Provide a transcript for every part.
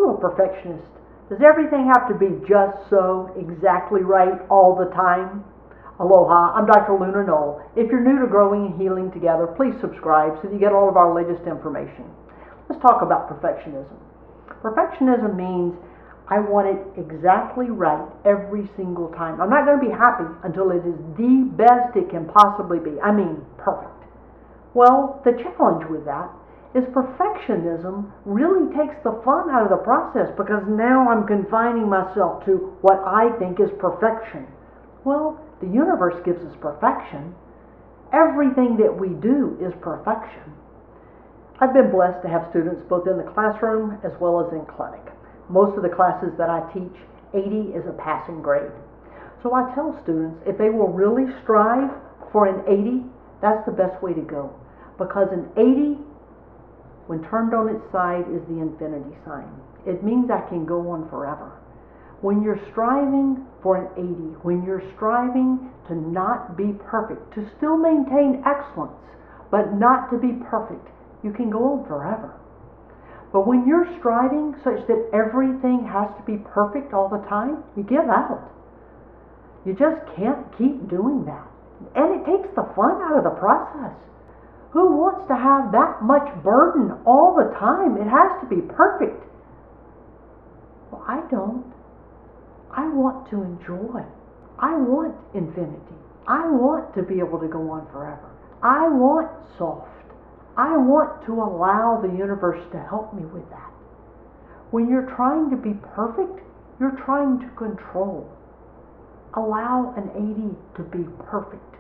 you a perfectionist? Does everything have to be just so, exactly right all the time? Aloha, I'm Dr. Luna Knoll. If you're new to Growing and Healing Together, please subscribe so that you get all of our latest information. Let's talk about perfectionism. Perfectionism means I want it exactly right every single time. I'm not going to be happy until it is the best it can possibly be. I mean, perfect. Well, the challenge with that is perfectionism really takes the fun out of the process, because now I'm confining myself to what I think is perfection. Well, the universe gives us perfection. Everything that we do is perfection. I've been blessed to have students both in the classroom as well as in clinic. Most of the classes that I teach, 80 is a passing grade. So I tell students, if they will really strive for an 80, that's the best way to go. Because an 80, when turned on its side, is the infinity sign. It means I can go on forever. When you're striving for an 80, when you're striving to not be perfect, to still maintain excellence, but not to be perfect, you can go on forever. But when you're striving such that everything has to be perfect all the time, you give out. You just can't keep doing that. And it takes the fun out of the process. Who wants to have that much burden all the time? It has to be perfect. Well, I don't. I want to enjoy. I want infinity. I want to be able to go on forever. I want soft. I want to allow the universe to help me with that. When you're trying to be perfect, you're trying to control. Allow an 80 to be perfect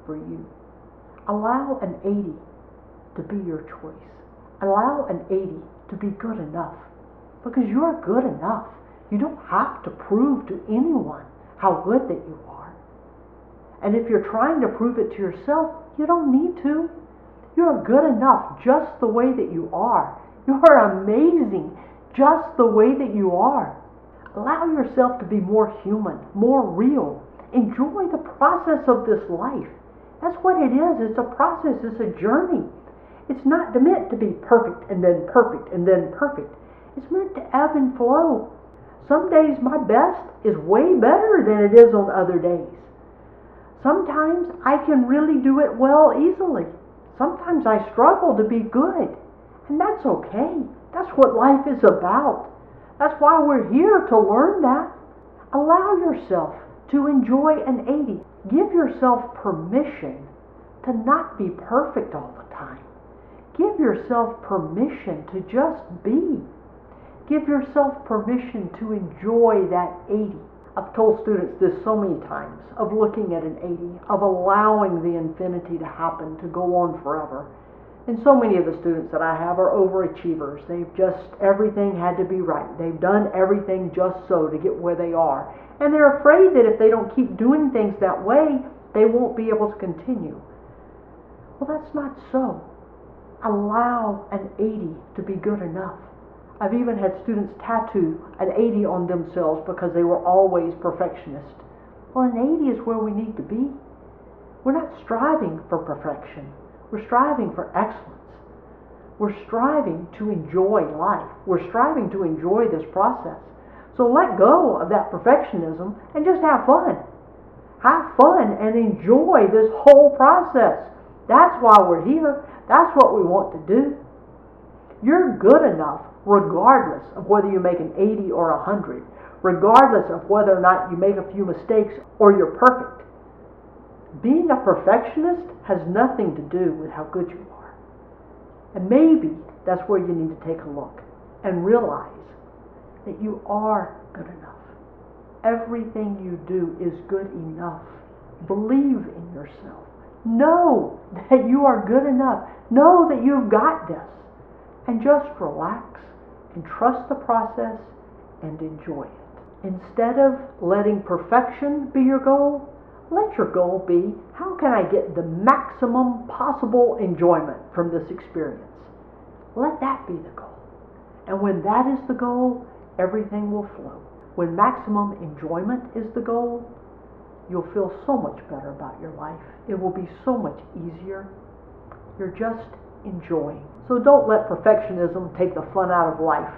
for you. Allow an 80 to be your choice. Allow an 80 to be good enough, because you're good enough. You don't have to prove to anyone how good that you are. And if you're trying to prove it to yourself, you don't need to. You're good enough just the way that you are. You're amazing just the way that you are. Allow yourself to be more human, more real. Enjoy the process of this life. That's what it is. It's a process. It's a journey. It's not meant to be perfect and then perfect and then perfect. It's meant to ebb and flow. Some days my best is way better than it is on other days. Sometimes I can really do it well easily. Sometimes I struggle to be good. And that's okay. That's what life is about. That's why we're here, to learn that. Allow yourself to enjoy an 80. Give yourself permission to not be perfect all the time. Give yourself permission to just be. Give yourself permission to enjoy that 80. I've told students this so many times, of looking at an 80, of allowing the infinity to happen, to go on forever. And so many of the students that I have are overachievers. Everything had to be right. They've done everything just so to get where they are. And they're afraid that if they don't keep doing things that way, they won't be able to continue. Well, that's not so. Allow an 80 to be good enough. I've even had students tattoo an 80 on themselves because they were always perfectionists. Well, an 80 is where we need to be. We're not striving for perfection. We're striving for excellence. We're striving to enjoy life. We're striving to enjoy this process. So let go of that perfectionism and just have fun. Have fun and enjoy this whole process. That's why we're here. That's what we want to do. You're good enough regardless of whether you make an 80 or 100, regardless of whether or not you make a few mistakes or you're perfect. Being a perfectionist has nothing to do with how good you are. And maybe that's where you need to take a look and realize that you are good enough. Everything you do is good enough. Believe in yourself. Know that you are good enough. Know that you've got this. And just relax and trust the process and enjoy it. Instead of letting perfection be your goal, let your goal be, how can I get the maximum possible enjoyment from this experience? Let that be the goal. And when that is the goal, everything will flow. When maximum enjoyment is the goal, you'll feel so much better about your life. It will be so much easier. You're just enjoying. So don't let perfectionism take the fun out of life.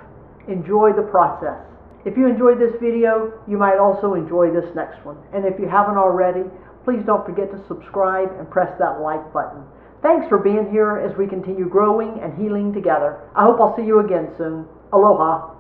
Enjoy the process. If you enjoyed this video, you might also enjoy this next one. And if you haven't already, please don't forget to subscribe and press that like button. Thanks for being here as we continue growing and healing together. I hope I'll see you again soon. Aloha.